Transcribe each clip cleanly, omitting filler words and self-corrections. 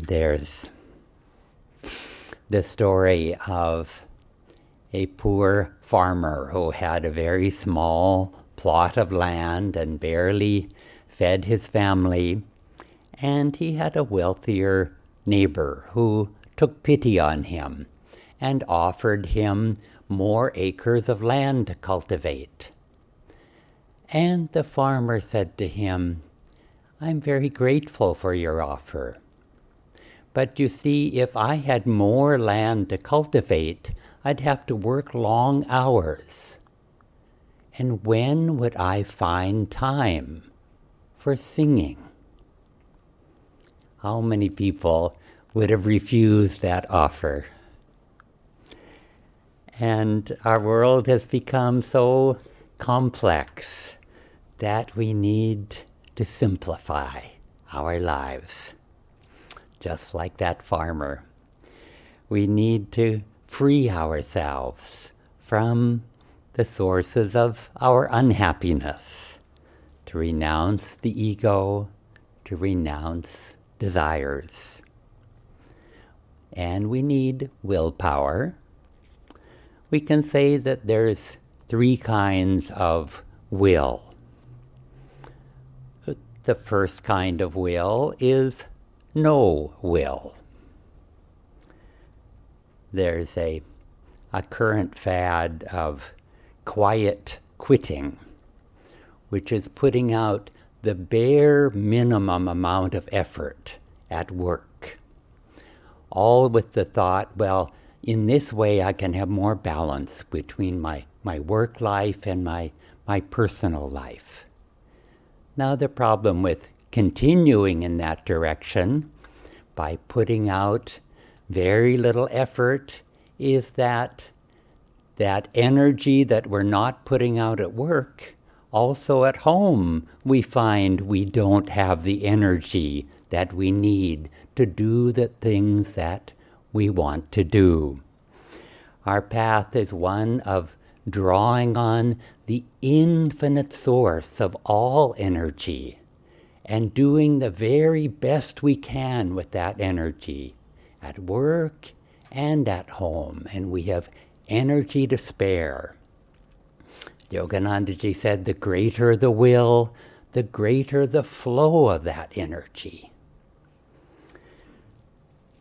There's the story of a poor farmer who had a very small plot of land and barely fed his family, and he had a wealthier neighbor who took pity on him and offered him more acres of land to cultivate. And the farmer said to him, "I'm very grateful for your offer. But you see, if I had more land to cultivate, I'd have to work long hours. And when would I find time for singing?" How many people would have refused that offer? And our world has become so complex that we need to simplify our lives. Just like that farmer, we need to free ourselves from the sources of our unhappiness, to renounce the ego, to renounce desires. And we need willpower. We can say that there's 3 kinds of will. The first kind of will is no will. There's a current fad of quiet quitting, which is putting out the bare minimum amount of effort at work, all with the thought, well, in this way I can have more balance between my work life and my personal life. Now the problem with continuing in that direction by putting out very little effort is that energy that we're not putting out at work, also at home we find we don't have the energy that we need to do the things that we want to do. Our path is one of drawing on the infinite source of all energy and doing the very best we can with that energy at work and at home, and we have energy to spare. Yoganandaji said, the greater the will, the greater the flow of that energy.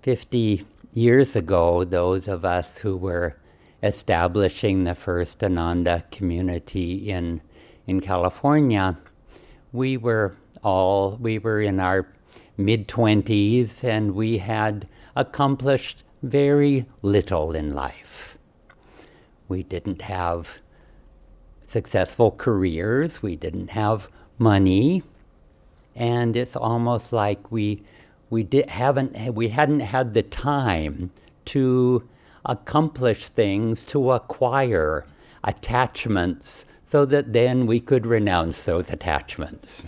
50 years ago, those of us who were establishing the first Ananda community in California, we were in our mid-20s, and we had accomplished very little in life. We didn't have successful careers, we didn't have money, and it's almost like we hadn't had the time to accomplish things, to acquire attachments, so that then we could renounce those attachments.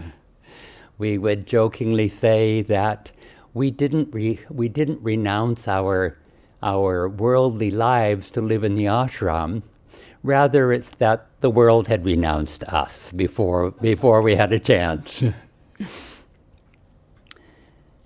We would jokingly say that we didn't renounce our worldly lives to live in the ashram. Rather, it's that the world had renounced us before we had a chance.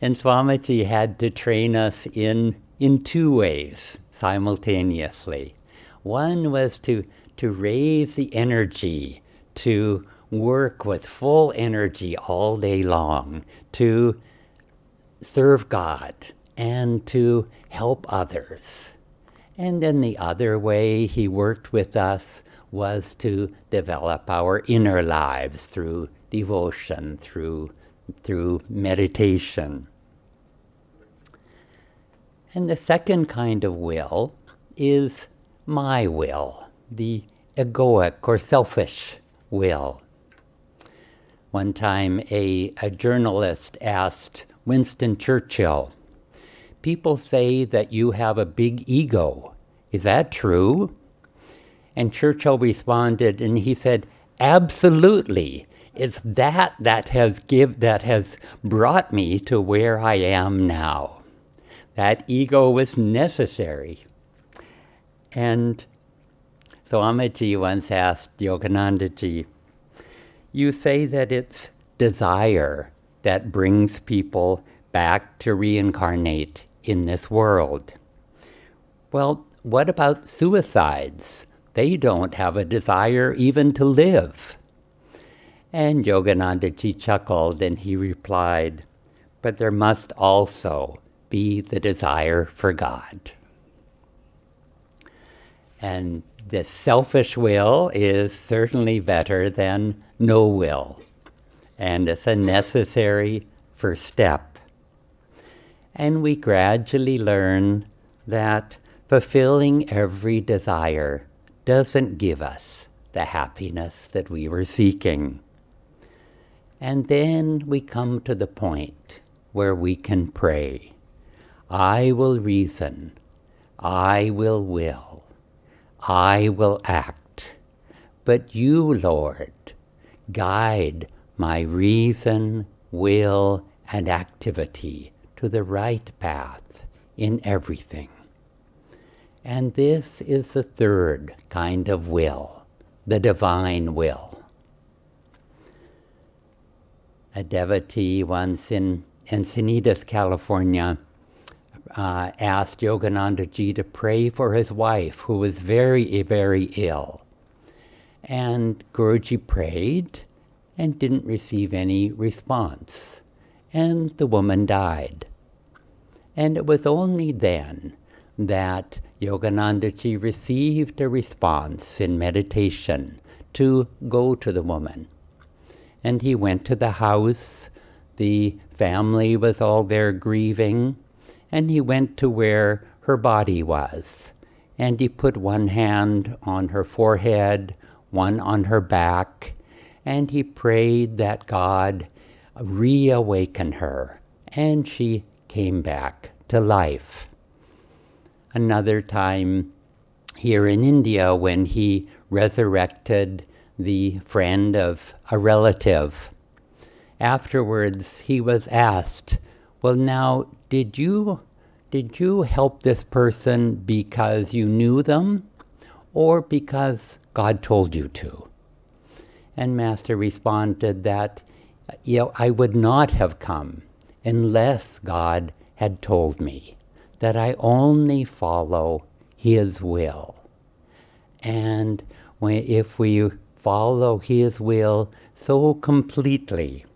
And Swamiji had to train us in 2 ways simultaneously. One was to raise the energy, to work with full energy all day long, to serve God and to help others. And then the other way he worked with us was to develop our inner lives through devotion, through meditation. And the second kind of will is my will, the egoic or selfish will. One time a journalist asked Winston Churchill, "People say that you have a big ego. Is that true?" And Churchill responded, and he said, "Absolutely. It's that has brought me to where I am now. That ego was necessary." And Swamiji once asked Yoganandaji, "You say that it's desire that brings people back to reincarnate in this world. Well, what about suicides? They don't have a desire even to live. And Yoganandaji chuckled and he replied, but there must also be the desire for God. And this selfish will is certainly better than no will. And it's a necessary first step. And we gradually learn that fulfilling every desire doesn't give us the happiness that we were seeking. And then we come to the point where we can pray. I will reason. I will. I will act. But you, Lord, guide my reason, will, and activity to the right path in everything. And this is the third kind of will, the divine will. A devotee once in Encinitas, California, asked Yoganandaji to pray for his wife, who was very, very ill. And Guruji prayed and didn't receive any response. And the woman died. And it was only then that Yoganandaji received a response in meditation to go to the woman. And he went to the house. The family was all there grieving. And he went to where her body was. And he put one hand on her forehead, one on her back, and he prayed that God reawaken her. And she came back to life. Another time here in India, when he resurrected the friend of a relative, afterwards he was asked, well, now, did you help this person because you knew them or because God told you to? And Master responded that, I would not have come unless God had told me that I only follow His will. And if we follow His will so completely,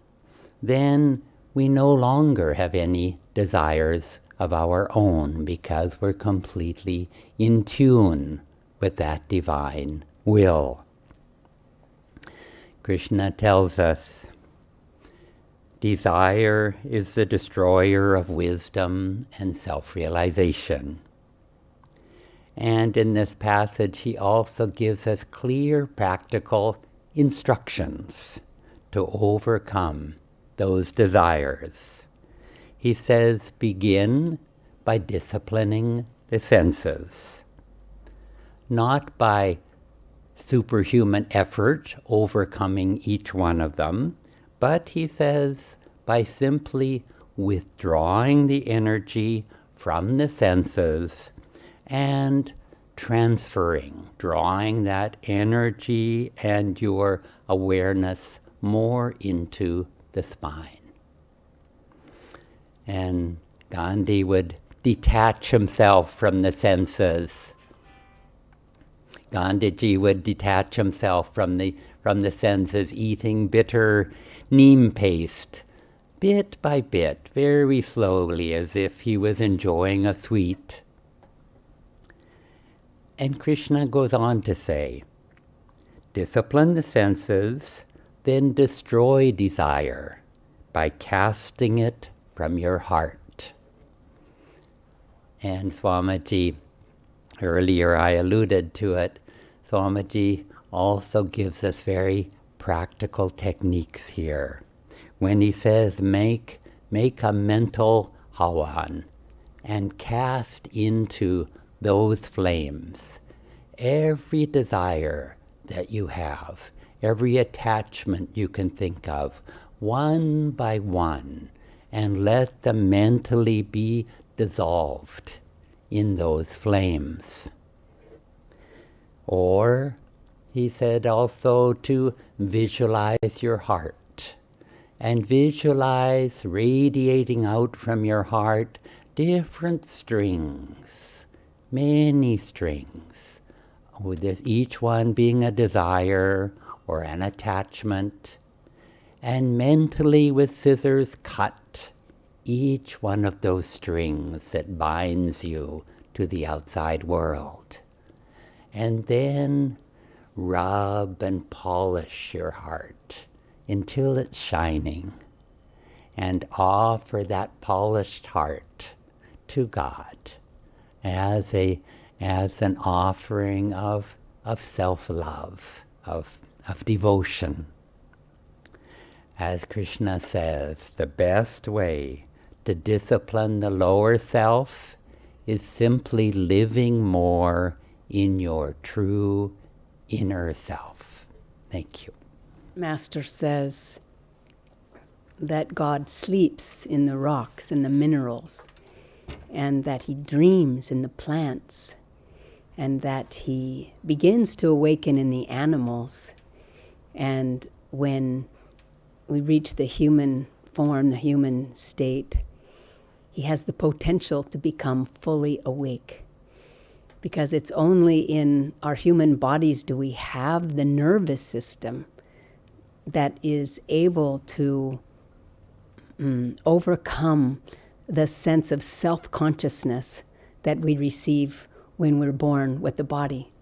then we no longer have any desires of our own because we're completely in tune with that divine will. Krishna tells us, desire is the destroyer of wisdom and self-realization. And in this passage, he also gives us clear, practical instructions to overcome those desires. He says, begin by disciplining the senses, not by superhuman effort overcoming each one of them, but he says, by simply withdrawing the energy from the senses and drawing that energy and your awareness more into the spine. And Gandhi would detach himself from the senses. Gandhiji would detach himself from the senses, eating bitter neem paste, bit by bit, very slowly, as if he was enjoying a sweet. And Krishna goes on to say, discipline the senses, then destroy desire by casting it from your heart. And Swamiji, earlier I alluded to it, Swamiji also gives us very practical techniques here. When he says, make a mental hawan and cast into those flames every desire that you have, every attachment you can think of, one by one, and let them mentally be dissolved in those flames. Or, he said also to visualize your heart And visualize radiating out from your heart different strings, many strings, with each one being a desire or an attachment. And mentally with scissors cut each one of those strings that binds you to the outside world. And then rub and polish your heart until it's shining, and offer that polished heart to God as an offering of self-love, of devotion. As Krishna says, the best way to discipline the lower self is simply living more in your true inner self. Thank you. Master says that God sleeps in the rocks and the minerals, and that he dreams in the plants, and that he begins to awaken in the animals. And when we reach the human form, the human state, he has the potential to become fully awake. Because it's only in our human bodies do we have the nervous system that is able to overcome the sense of self-consciousness that we receive when we're born with the body.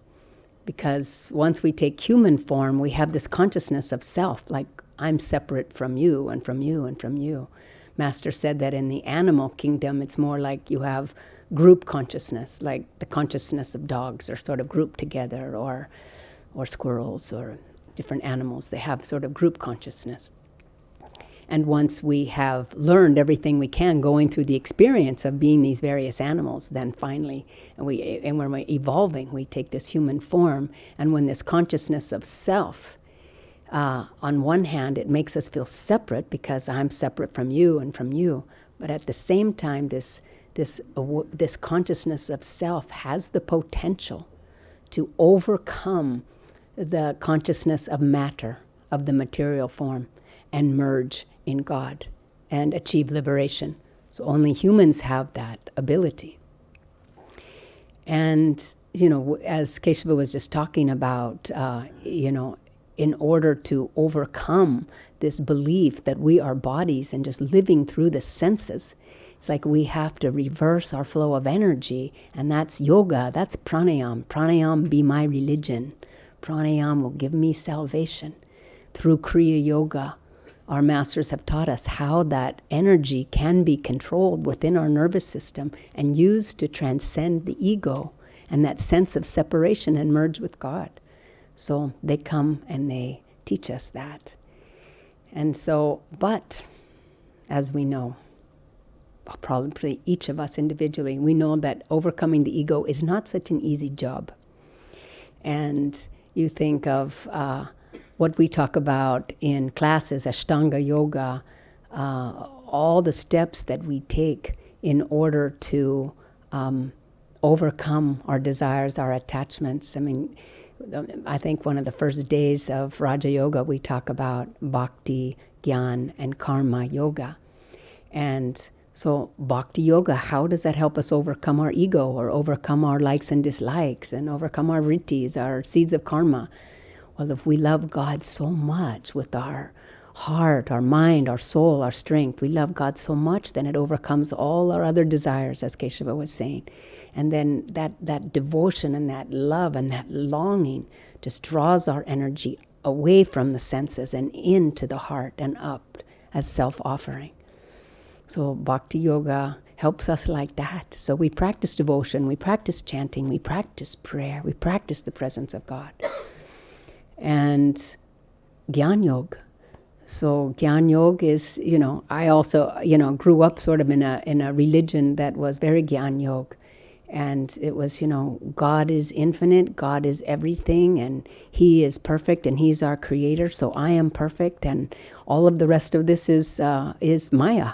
Because once we take human form, we have this consciousness of self, like I'm separate from you and from you and from you. Master said that in the animal kingdom, it's more like you have group consciousness, like the consciousness of dogs are sort of grouped together, or squirrels, or different animals. They have sort of group consciousness. And once we have learned everything we can going through the experience of being these various animals, then finally, and when we're evolving, we take this human form. And when this consciousness of self, on one hand, it makes us feel separate because I'm separate from you and from you. But at the same time, this consciousness of self has the potential to overcome the consciousness of matter, of the material form, and merge in God and achieve liberation. So only humans have that ability. And, as Keshava was just talking about, in order to overcome this belief that we are bodies and just living through the senses, it's like we have to reverse our flow of energy, and that's yoga, that's pranayam. Pranayam be my religion. Pranayam will give me salvation. Through Kriya Yoga, our masters have taught us how that energy can be controlled within our nervous system and used to transcend the ego and that sense of separation and merge with God. So they come and they teach us that. And so, but as we know, probably each of us individually, we know that overcoming the ego is not such an easy job. And you think of what we talk about in classes, Ashtanga Yoga, all the steps that we take in order to overcome our desires, our attachments. I mean, I think one of the first days of Raja Yoga, we talk about Bhakti, Gyan, and Karma Yoga. And so Bhakti Yoga, how does that help us overcome our ego or overcome our likes and dislikes and overcome our vrittis, our seeds of karma? Well, if we love God so much with our heart, our mind, our soul, our strength, we love God so much, then it overcomes all our other desires, as Keshava was saying. And then that devotion and that love and that longing just draws our energy away from the senses and into the heart and up as self-offering. So Bhakti Yoga helps us like that. So we practice devotion, we practice chanting, we practice prayer, we practice the presence of God. And Gyan Yoga. So Gyan Yoga is, I also, grew up sort of in a religion that was very Gyan Yoga. And it was, God is infinite, God is everything, and He is perfect, and He's our creator, so I am perfect, and all of the rest of this is Maya.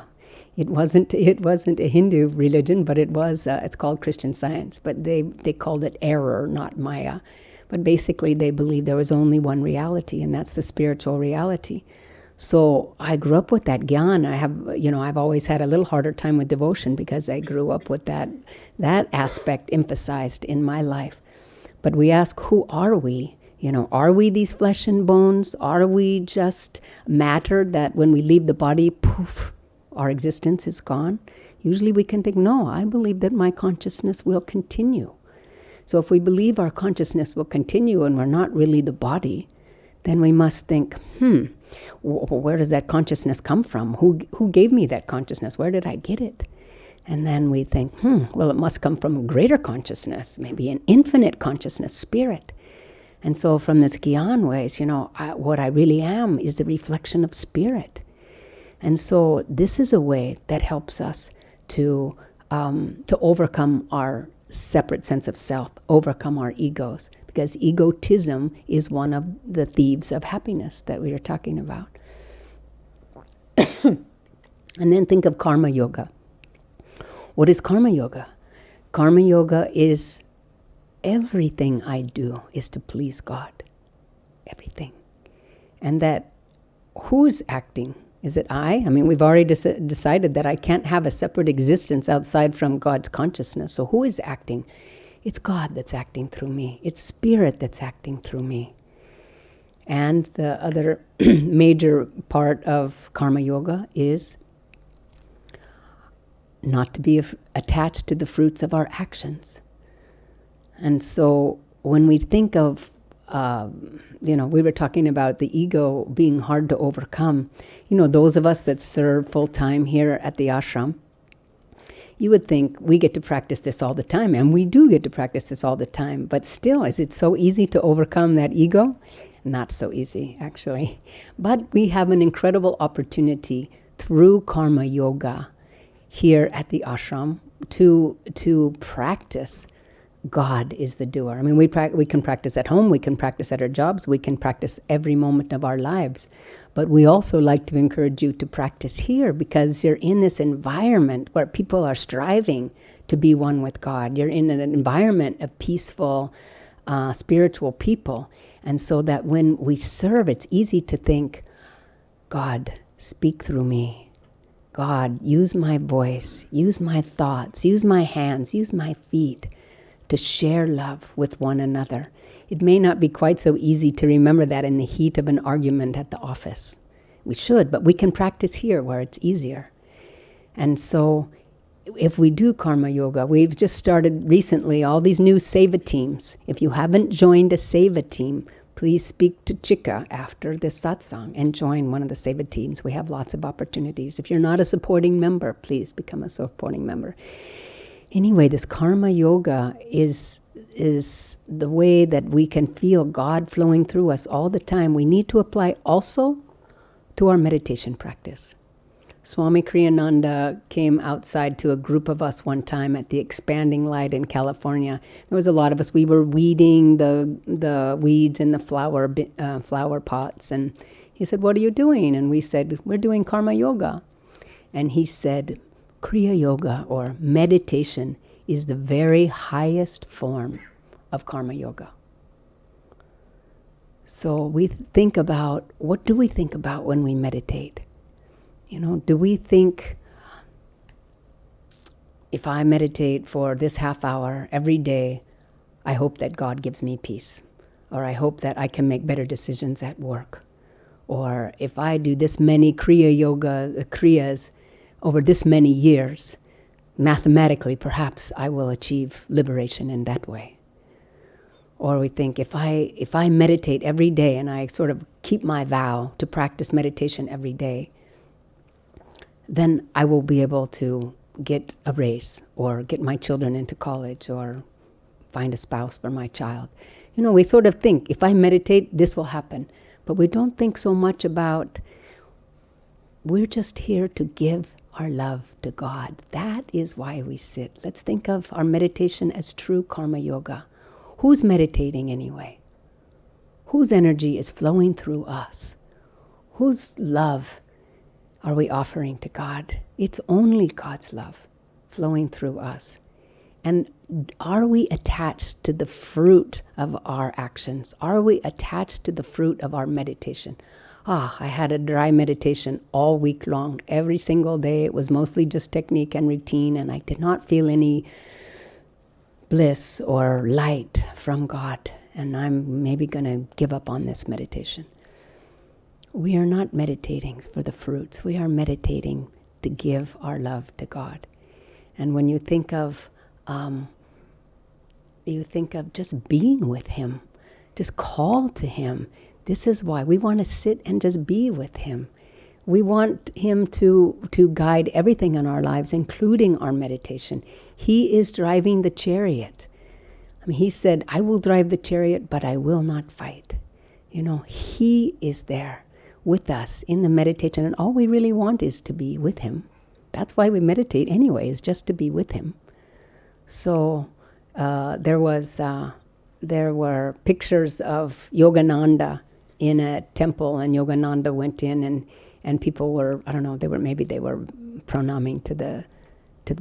It wasn't a Hindu religion, but it was, it's called Christian Science, but they called it error, not Maya. But basically they believed there was only one reality, and that's the spiritual reality. So I grew up with that gyan. I've always had a little harder time with devotion because I grew up with that aspect emphasized in my life. But we ask, who are we? Are we these flesh and bones? Are we just matter that when we leave the body, poof, our existence is gone? Usually we can think, no, I believe that my consciousness will continue. So if we believe our consciousness will continue and we're not really the body, then we must think, where does that consciousness come from? Who gave me that consciousness? Where did I get it? And then we think, well, it must come from a greater consciousness, maybe an infinite consciousness, spirit. And so from this Gyan ways, what I really am is a reflection of spirit. And so this is a way that helps us to overcome our separate sense of self, overcome our egos, because egotism is one of the thieves of happiness that we are talking about. And then think of karma yoga. What is karma yoga? Karma yoga is everything I do is to please God. Everything. And that who's acting? Is it I? I mean, we've already decided that I can't have a separate existence outside from God's consciousness. So who is acting? It's God that's acting through me. It's spirit that's acting through me. And the other major part of karma yoga is not to be attached to the fruits of our actions. And so when we think of, we were talking about the ego being hard to overcome. Those of us that serve full-time here at the ashram, you would think we get to practice this all the time, and we do get to practice this all the time. But still, is it so easy to overcome that ego? Not so easy, actually. But we have an incredible opportunity through karma yoga here at the ashram to practice God is the doer. I mean, we can practice at home, we can practice at our jobs, we can practice every moment of our lives. But we also like to encourage you to practice here because you're in this environment where people are striving to be one with God. You're in an environment of peaceful, spiritual people. And so that when we serve, it's easy to think, God, speak through me. God, use my voice, use my thoughts, use my hands, use my feet to share love with one another. It may not be quite so easy to remember that in the heat of an argument at the office. We should, but we can practice here where it's easier. And so if we do karma yoga, we've just started recently all these new seva teams. If you haven't joined a seva team, please speak to Chika after this satsang and join one of the seva teams. We have lots of opportunities. If you're not a supporting member, please become a supporting member. Anyway, this karma yoga is the way that we can feel God flowing through us all the time. We need to apply also to our meditation practice. Swami Kriyananda came outside to a group of us one time at the Expanding Light in California. There was a lot of us. We were weeding the weeds in the flower pots. And he said, "What are you doing?" And we said, "We're doing karma yoga." And he said, Kriya Yoga, or meditation, is the very highest form of karma yoga. So we think about, what do we think about when we meditate? Do we think, if I meditate for this half hour every day, I hope that God gives me peace, or I hope that I can make better decisions at work, or if I do this many Kriya Yoga kriyas over this many years, mathematically, perhaps I will achieve liberation in that way. Or we think, if I meditate every day and I sort of keep my vow to practice meditation every day, then I will be able to get a raise, or get my children into college, or find a spouse for my child. We sort of think, if I meditate, this will happen. But we don't think so much about, we're just here to give our love to God. That is why we sit. Let's think of our meditation as true karma yoga. Who's meditating anyway? Whose energy is flowing through us? Whose love are we offering to God? It's only God's love flowing through us. And are we attached to the fruit of our actions? Are we attached to the fruit of our meditation? I had a dry meditation all week long. Every single day, it was mostly just technique and routine, and I did not feel any bliss or light from God. And I'm maybe going to give up on this meditation. We are not meditating for the fruits. We are meditating to give our love to God. And when you think of just being with Him, just call to Him. This is why we want to sit and just be with Him. We want Him to guide everything in our lives, including our meditation. He is driving the chariot. I mean, He said, I will drive the chariot, but I will not fight. He is there with us in the meditation, and all we really want is to be with Him. That's why we meditate anyway, is just to be with Him. So there were pictures of Yogananda in a temple, and Yogananda went in, and people were, I don't know, they were pranaming to the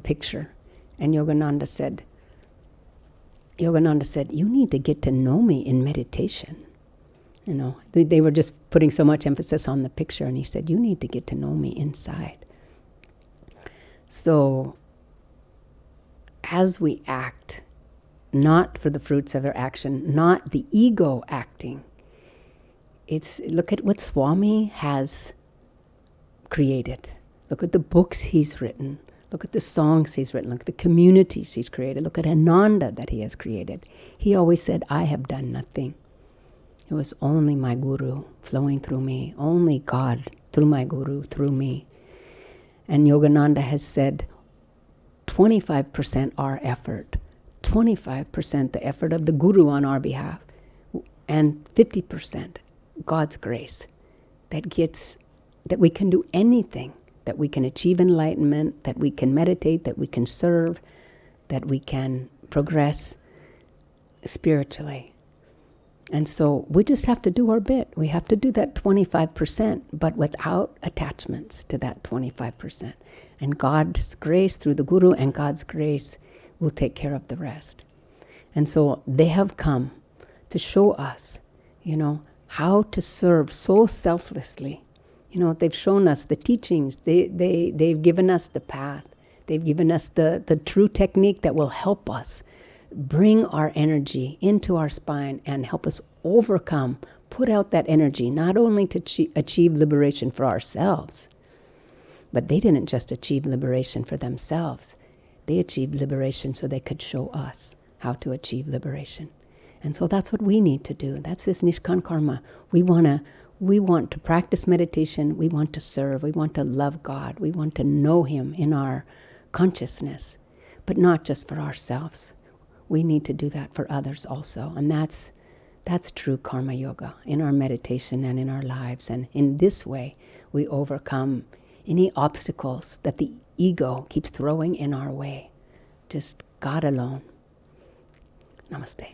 picture, and Yogananda said, you need to get to know me in meditation. They were just putting so much emphasis on the picture, and he said, you need to get to know me inside. So as we act, not for the fruits of our action, not the ego acting, look at what Swami has created. Look at the books he's written. Look at the songs he's written. Look at the communities he's created. Look at Ananda that he has created. He always said, I have done nothing. It was only my Guru flowing through me. Only God through my Guru, through me. And Yogananda has said, 25% our effort, 25% the effort of the Guru on our behalf, and 50% God's grace that we can do anything, that we can achieve enlightenment, that we can meditate, that we can serve, that we can progress spiritually. And so we just have to do our bit. We have to do that 25%, but without attachments to that 25%. And God's grace through the Guru and God's grace will take care of the rest. And so they have come to show us, how to serve so selflessly. They've shown us the teachings. They've given us the path. They've given us the true technique that will help us bring our energy into our spine and help us overcome, put out that energy, not only to achieve liberation for ourselves, but they didn't just achieve liberation for themselves. They achieved liberation so they could show us how to achieve liberation. And so that's what we need to do. That's this Nishkan Karma. We want to practice meditation. We want to serve. We want to love God. We want to know Him in our consciousness, but not just for ourselves. We need to do that for others also. And that's true karma yoga in our meditation and in our lives. And in this way, we overcome any obstacles that the ego keeps throwing in our way. Just God alone. Namaste.